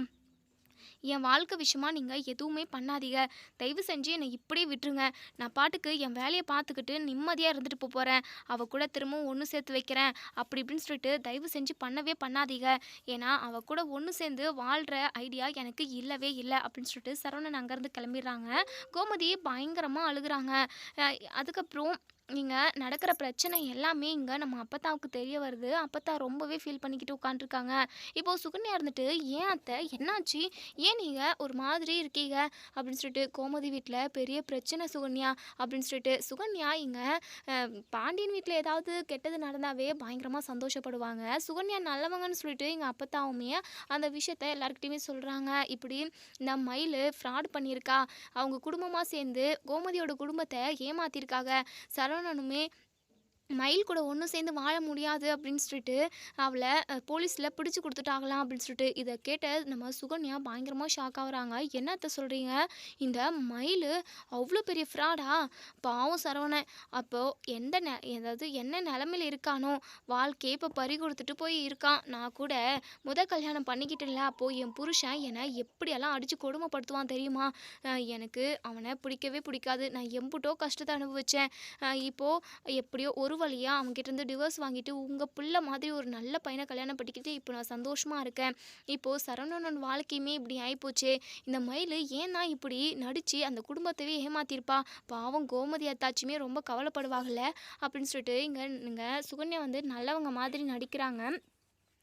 என் வாழ்க்கை விஷயமா நீங்கள் எதுவுமே பண்ணாதீங்க. தயவு செஞ்சு என்னை இப்படியே விட்டுருங்க. நான் பாட்டுக்கு என் வேலையை பார்த்துக்கிட்டு நிம்மதியாக இருந்துட்டு போகிறேன். அவள் கூட திரும்பவும் ஒன்று சேர்த்து வைக்கிறேன் அப்படி இப்படின்னு சொல்லிட்டு தயவு செஞ்சு பண்ணவே பண்ணாதீங்க. ஏன்னா அவள் கூட ஒன்று சேர்ந்து வாழ்கிற ஐடியா எனக்கு இல்லவே இல்லை அப்படின்னு சொல்லிட்டு சரவணன் அங்கேருந்து கிளம்பிடுறாங்க. கோமதி பயங்கரமாக அழுகுறாங்க. அதுக்கப்புறம் இங்க நடக்கிற பிரச்சனை எல்லாமே இங்க நம்ம அப்பத்தாவுக்கு தெரிய வருது. அப்பத்தா ரொம்பவே ஃபீல் பண்ணிக்கிட்டு உட்காந்துருக்காங்க. இப்போ சுகன்யா இருந்துட்டு, "ஏன் அத்தை என்னாச்சு? ஏன் நீங்க ஒரு மாதிரி இருக்கீங்க?" அப்படின்னு சொல்லிட்டு, "கோமதி வீட்ல பெரிய பிரச்சனை சுகன்யா" அப்படின்னு சொல்லிட்டு. சுகன்யா இங்க பாண்டியன் வீட்ல ஏதாவது கெட்டது நடந்தாவே பயங்கரமா சந்தோஷப்படுவாங்க. சுகன்யா நல்லவங்கன்னு சொல்லிட்டு எங்க அப்பத்தாவுமே அந்த விஷயத்த எல்லார்கிட்டயுமே சொல்றாங்க. இப்படி இந்த மயிலு ஃப்ராட் பண்ணியிருக்கா. அவங்க குடும்பமா சேர்ந்து கோமதியோட குடும்பத்த ஏமாத்தியிருக்காங்க. சரவணனுமே மயில் கூட ஒன்று சேர்ந்து வாழ முடியாது அப்படின்னு சொல்லிட்டு அவளை போலீஸில் பிடிச்சி கொடுத்துட்டாங்களாம் அப்படின்னு சொல்லிட்டு. இதை கேட்ட நம்ம சுகன்யா பயங்கரமாக ஷாக் ஆகுறாங்க. என்னத்த சொல்கிறீங்க? இந்த மயில் அவ்வளோ பெரிய ஃப்ராடா? பாவம் சரவணன். அப்போது ஏதாவது என்ன நிலமையில இருக்கானோ, வாழ்க்கையே இப்போ பறி கொடுத்துட்டு போய் இருக்கான். நான் கூட கல்யாணம் பண்ணிக்கிட்டு இல்லை, அப்போது என் புருஷன் என்னை எப்படியெல்லாம் அடித்து கொடுமைப்படுத்துவான் தெரியுமா? எனக்கு அவனை பிடிக்கவே பிடிக்காது. நான் எம்புட்டோ கஷ்டத்தை அனுபவித்தேன். இப்போது எப்படியோ ஒரு வழியா அவங்ககிட்டருந்து டிவோர்ஸ் வாங்கிட்டு உங்கள் பிள்ளை மாதிரி ஒரு நல்ல பையனை கல்யாணம் பண்ணிக்கிட்டு இப்போ நான் சந்தோஷமாக இருக்கேன். இப்போது சரவணனோட வாழ்க்கையுமே இப்படி ஆகிப்போச்சே. இந்த மயில் ஏன்னா இப்படி நடித்து அந்த குடும்பத்தவே ஏமாத்திருப்பா? பாவம் கோமதி அத்தாச்சுமே ரொம்ப கவலைப்படுவாங்கல்ல அப்படின்னு சொல்லிட்டு இங்கே சுகன்யா வந்து நல்லவங்க மாதிரி நடிக்கிறாங்க.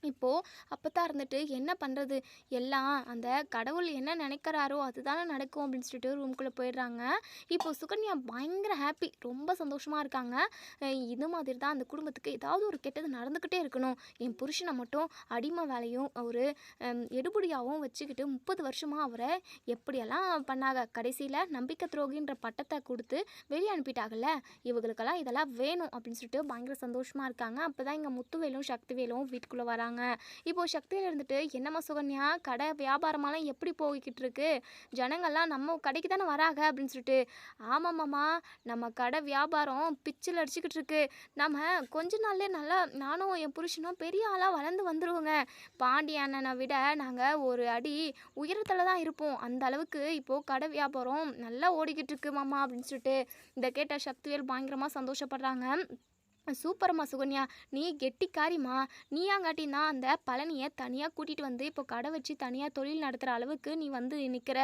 இப்போது அப்பத்தான் இருந்துட்டு என்ன பண்ணுறது, எல்லாம் அந்த கடவுள் என்ன நினைக்கிறாரோ அதுதானே நடக்கும் அப்படின்னு சொல்லிட்டு ரூம்குள்ளே போயிடுறாங்க. இப்போது சுகன்யா பயங்கர ஹாப்பி, ரொம்ப சந்தோஷமாக இருக்காங்க. இது மாதிரி தான் அந்த குடும்பத்துக்கு ஏதாவது ஒரு கெட்டது நடந்துக்கிட்டே இருக்கணும். என் புருஷனை மட்டும் அடிமை வேலையும் ஒரு எடுபடியாகவும் வச்சுக்கிட்டு 30 வருஷமாக அவரை எப்படியெல்லாம் பண்ணாங்க. கடைசியில் நம்பிக்கை துரோகின்ற பட்டத்தை கொடுத்து வெளியே அனுப்பிட்டாங்கல்ல. இவங்களுக்கெல்லாம் இதெல்லாம் வேணும் அப்படின்னு சொல்லிட்டு பயங்கர சந்தோஷமாக இருக்காங்க. அப்போ தான் இங்கே முத்துவேலும் சக்திவேலும் வீட்டுக்குள்ளே வராங்க. இப்போது சக்தியில் இருந்துட்டு, "என்னம்மா சுகன்யா, கடை வியாபாரமெல்லாம் எப்படி போய்கிட்டு இருக்கு? ஜனங்கள்லாம் நம்ம கடைக்கு தானே வராங்க அப்படின்னு சொல்லிட்டு." "ஆமாம்மாம்மா, நம்ம கடை வியாபாரம் பிச்சில் அடிச்சுக்கிட்டு இருக்கு. நம்ம கொஞ்ச நாள்லேயே நல்லா நானும் என் புருஷனும் பெரிய ஆளாக வளர்ந்து வந்துடுவோங்க. பாண்டிய அண்ணனை விட நாங்கள் ஒரு அடி உயரத்தில் தான் இருப்போம். அந்த அளவுக்கு இப்போது கடை வியாபாரம் நல்லா ஓடிக்கிட்டு இருக்கு மாமா" அப்படின்னு சொல்லிட்டு. இதை கேட்ட சக்திவேல் பயங்கரமாக சந்தோஷப்படுறாங்க. "சூப்பர்மா சுகன்யா, நீ கெட்டிக்காரிம்மா. நீயாங்காட்டினா அந்த பழனியை தனியாக கூட்டிகிட்டு வந்து இப்போ கடை வச்சு தனியாக தொழில் நடத்துகிற அளவுக்கு நீ வந்து நிற்கிற.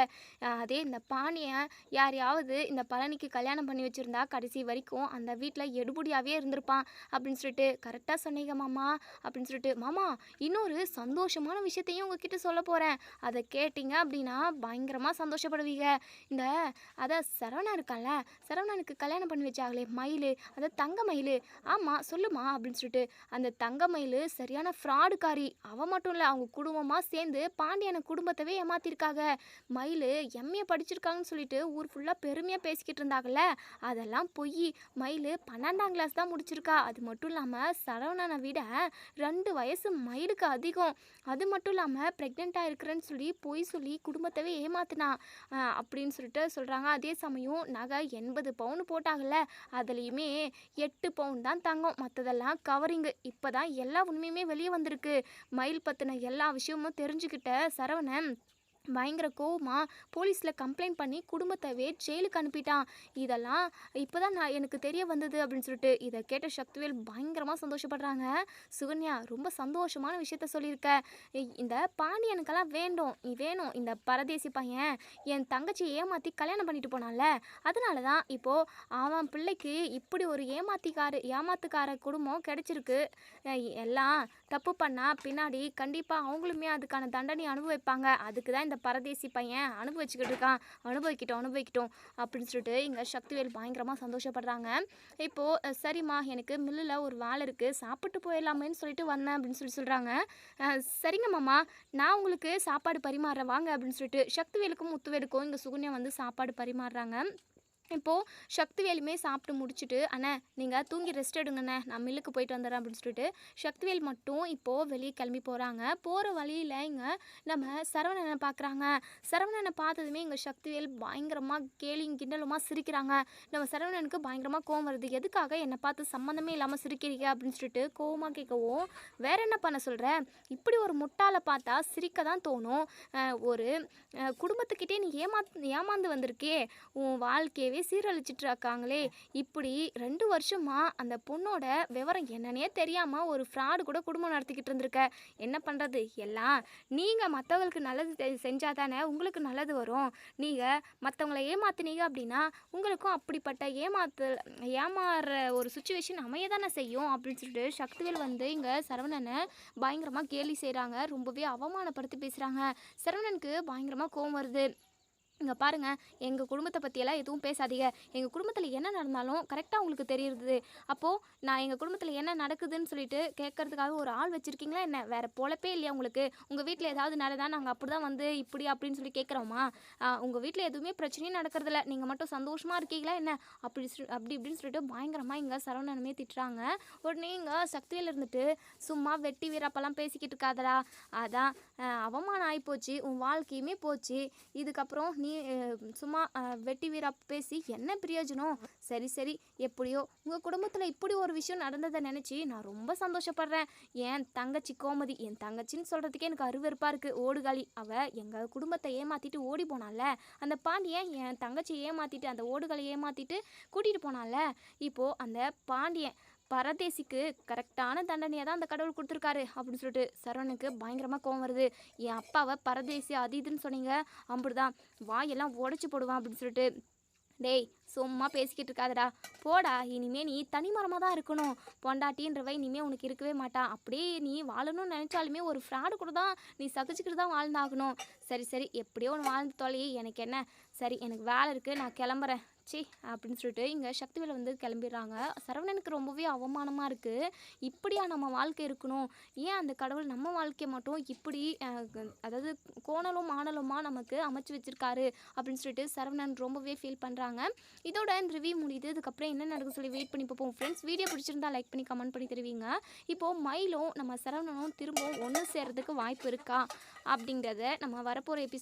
அதே இந்த பாண்டியன் யாரையாவது இந்த பழனிக்கு கல்யாணம் பண்ணி வச்சுருந்தா கடைசி வரைக்கும் அந்த வீட்டில் எடுபடியாகவே இருந்திருப்பான்" அப்படின்னு சொல்லிட்டு. "கரெக்டாக சொன்னீங்க மாமா" அப்படின்னு சொல்லிட்டு. "மாமா, இன்னொரு சந்தோஷமான விஷயத்தையும் உங்ககிட்ட சொல்ல போகிறேன். அதை கேட்டிங்க அப்படின்னா பயங்கரமாக சந்தோஷப்படுவீங்க. இந்த சரவணன் இருக்கான்ல, சரவணனுக்கு கல்யாணம் பண்ணி வச்சாங்களே மயில், தங்க மயில், ஆமாம் சொல்லுமா அப்படின்னு சொல்லிட்டு. அந்த தங்கமயில் சரியான ஃப்ராடுக்காரி. அவன் மட்டும் இல்லை, அவங்க குடும்பமாக சேர்ந்து பாண்டியன குடும்பத்தவே ஏமாத்திருக்காங்க. மயில் எம்ஏ படிச்சிருக்காங்கன்னு சொல்லிட்டு ஊர் ஃபுல்லாக பெருமையாக பேசிக்கிட்டு இருந்தாங்கல்ல, அதெல்லாம் பொய். மயில் 12ஆம் கிளாஸ் தான் முடிச்சிருக்கா. அது மட்டும் இல்லாமல் சரவணனை விட 2 வயசு மயிலுக்கு அதிகம். அது மட்டும் இல்லாமல் ப்ரெக்னெண்ட்டாக இருக்கிறேன்னு சொல்லி பொய் சொல்லி குடும்பத்தவே ஏமாத்தினா அப்படின்னு சொல்லிட்டு சொல்கிறாங்க. அதே சமயம் நகை 80 பவுன் போட்டாங்கல்ல, அதுலேயுமே 8 பவுன் தான் தங்கம், மற்றதெல்லாம் கவரிங்கு. இப்போ தான் எல்லா உண்மையுமே வெளியே வந்திருக்கு. மயில் பற்றின எல்லா விஷயமும் தெரிஞ்சுக்கிட்ட சரவணன் பயங்கர கோவமா போலீஸில் கம்ப்ளைண்ட் பண்ணி குடும்பத்தவே ஜெயிலுக்கு அனுப்பிட்டான். இதெல்லாம் இப்போ தான் எனக்கு தெரிய வந்தது அப்படின்னு சொல்லிட்டு. இதை கேட்ட சக்திவேல் பயங்கரமாக சந்தோஷப்படுறாங்க. "சுகன்யா, ரொம்ப சந்தோஷமான விஷயத்த சொல்லியிருக்க. இந்த பாண்டியனுக்கெல்லாம் வேணும் இந்த பரதேசி பையன் என் தங்கச்சியை ஏமாற்றி கல்யாணம் பண்ணிட்டு போனான்ல, அதனால தான் இப்போது அவன் பிள்ளைக்கு இப்படி ஒரு ஏமாத்துக்கார குடும்பம் கிடைச்சிருக்கு. எல்லாம் தப்பு பண்ணால் பின்னாடி கண்டிப்பாக அவங்களுமே அதுக்கான தண்டனை அனுபவிப்பாங்க. அதுக்கு தான் இந்த பரதேசி பையன் அனுபவிச்சுக்கிட்டு இருக்கான். அனுபவிக்கிட்டோம் அப்படின்னு சொல்லிட்டு இங்கே சக்திவேல் பயங்கரமாக சந்தோஷப்படுறாங்க. இப்போது, "சரிம்மா, எனக்கு மில்லில் ஒரு வேலை இருக்குது, சாப்பிட்டு போயிடலாமேன்னு சொல்லிட்டு வந்தேன்" அப்படின்னு சொல்கிறாங்க. "சரிங்க மாமா, நான் உங்களுக்கு சாப்பாடு பரிமாறுறேன் வாங்க" அப்படின்னு சொல்லிட்டு சக்திவேலுக்கும் முத்துவேலுக்கும் இங்கே சுகன்யா வந்து சாப்பாடு பரிமாறுறாங்க. இப்போது சக்திவேலுமே சாப்பிட்டு முடிச்சுட்டு, "அண்ணே நீங்கள் தூங்கி ரெஸ்ட் எடுங்கண்ணே, நான் மில்லுக்கு போயிட்டு வந்துடுறேன்" அப்படின்னு சொல்லிட்டு சக்திவேல் மட்டும் இப்போது வெளியே கிளம்பி போகிறாங்க. போகிற வழியில் இங்கே நம்ம சரவணனை பார்க்குறாங்க. சரவணனை பார்த்ததுமே இங்கே சக்திவேல் பயங்கரமாக கேலியும் கிண்டலுமா சிரிக்கிறாங்க. நம்ம சரவணனுக்கு பயங்கரமாக கோவம் வருது. "எதுக்காக என்னை பார்த்து சம்மந்தமே இல்லாமல் சிரிக்கிறீங்க?" அப்படின்னு சொல்லிட்டு கோவமாக கேட்கவும், "வேற என்ன பண்ண சொல்கிற? இப்படி ஒரு முட்டாளை பார்த்தா சிரிக்க தான் தோணும். ஒரு குடும்பத்துக்கிட்டே நீ ஏமாந்து வந்திருக்கே, உன் வாழ்க்கையவே சீரழிச்சிட்டு இருக்காங்களே, இப்படி 2 வருஷமா அந்த பொண்ணோட விவரம் என்னன்னே தெரியாமல் ஒரு ஃப்ராடு கூட குடும்பம் நடத்திக்கிட்டு இருந்திருக்க. என்ன பண்ணுறது? எல்லாம் நீங்கள் மற்றவங்களுக்கு நல்லது செஞ்சால் தானே உங்களுக்கு நல்லது வரும். நீங்கள் மற்றவங்கள ஏமாத்துனீங்க அப்படின்னா உங்களுக்கும் அப்படிப்பட்ட ஏமாறுற ஒரு சுச்சுவேஷன் அமைய தானே செய்யும்" அப்படின்னு சொல்லிட்டு சக்திவேல் வந்து இங்கே சரவணனை பயங்கரமாக கேலி செய்கிறாங்க. ரொம்பவே அவமானப்படுத்தி பேசுகிறாங்க. சரவணனுக்கு பயங்கரமாக கோவம் வருது. இங்கே பாருங்கள், எங்கள் குடும்பத்தை பற்றியெல்லாம் எதுவும் பேசாதீங்க. எங்கள் குடும்பத்தில் என்ன நடந்தாலும் கரெக்டாக உங்களுக்கு தெரியுது. அப்போது நான் எங்கள் குடும்பத்தில் என்ன நடக்குதுன்னு சொல்லிட்டு கேட்கறதுக்காக ஒரு ஆள் வச்சுருக்கீங்களா என்ன? வேறு பொழப்பே இல்லையா உங்களுக்கு? உங்கள் வீட்டில் ஏதாவது நடந்தால் நாங்கள் அப்படி தான் வந்து இப்படி அப்படின்னு சொல்லி கேட்குறோமா? உங்கள் வீட்டில் எதுவுமே பிரச்சனையும் நடக்கிறதில்ல, நீங்கள் மட்டும் சந்தோஷமாக இருக்கீங்களா என்ன? அப்படி இப்படின்னு சொல்லிட்டு பயங்கரமாக இங்கே சரவணனுமே திட்டுறாங்க. உடனே இங்கே சக்தியில் இருந்துட்டு, "சும்மா வெட்டி வீராப்பெல்லாம் பேசிக்கிட்டு இருக்காதடா, அதான் அவமானம் ஆகிப்போச்சு, உன் வாழ்க்கையுமே போச்சு. இதுக்கப்புறம் நீ சும்மா வெட்டி வீராப்பு பேசி என்ன பிரயோஜனம்? சரி சரி, எப்படியோ உங்கள் குடும்பத்தில் இப்படி ஒரு விஷயம் நடந்ததை நினச்சி நான் ரொம்ப சந்தோஷப்படுறேன். என் தங்கச்சி கோமதி, என் தங்கச்சின்னு சொல்கிறதுக்கே எனக்கு அருவருப்பாக இருக்குது. ஓடுகாலி, அவள் எங்கள் குடும்பத்தை ஏமாற்றிட்டு ஓடி போனால, அந்த பாண்டியன் என் தங்கச்சி ஏமாற்றிட்டு அந்த ஓடுகாலி ஏமாற்றிட்டு கூட்டிகிட்டு போனால, இப்போது அந்த பாண்டியன் பரதேசிக்கு கரெக்டான தண்டனையை தான் அந்த கடவுள் கொடுத்துருக்காரு" அப்படின்னு சொல்லிட்டு சரவணுக்கு பயங்கரமாக கோவம் வருது. "என் அப்பாவை பரதேசி அது இதுன்னு சொன்னீங்க, அப்படிதான் வாயெல்லாம் உடச்சி போடுவான்" அப்படின்னு சொல்லிட்டு, "டேய் சும்மா பேசிக்கிட்டு இருக்காதடா, போடா, இனிமே நீ தனிமரமாக தான் இருக்கணும். பொண்டாட்டின்றவ இனிமேல் உனக்கு இருக்கவே மாட்டான். அப்படியே நீ வாழணும்னு நினச்சாலுமே ஒரு ஃப்ராடு கூட தான் நீ சகிச்சுக்கிட்டு தான் வாழ்ந்தாகணும். சரி சரி, எப்படியோ ஒன்று வாழ்ந்து தொலை, எனக்கு என்ன, சரி எனக்கு வேலை இருக்குது, நான் கிளம்புறேன் சி" அப்படின்னு சொல்லிட்டு இங்கே சக்திவேல் வந்து கிளம்பிடுறாங்க. சரவணனுக்கு ரொம்பவே அவமானமாக இருக்குது. இப்படியா நம்ம வாழ்க்கை இருக்கணும்? ஏன் அந்த கடவுள் நம்ம வாழ்க்கையை மட்டும் இப்படி அதாவது கோணலும் மாணலுமாக நமக்கு அமைச்சு வச்சிருக்காரு அப்படின்னு சொல்லிட்டு சரவணன் ரொம்பவே ஃபீல் பண்ணுறாங்க. இதோட இந்த ரிவ்யூ முடியுது. இதுக்கப்புறம் என்ன நடக்குன்னு சொல்லி வெயிட் பண்ணி பார்ப்போம். ஃப்ரெண்ட்ஸ், வீடியோ பிடிச்சிருந்தா லைக் பண்ணி கமெண்ட் பண்ணி தருவீங்க. இப்போது மயிலும் நம்ம சரவணனும் திரும்பவும் ஒன்று சேர்றதுக்கு வாய்ப்பு இருக்கா அப்படிங்கிறத நம்ம வரப்போகிற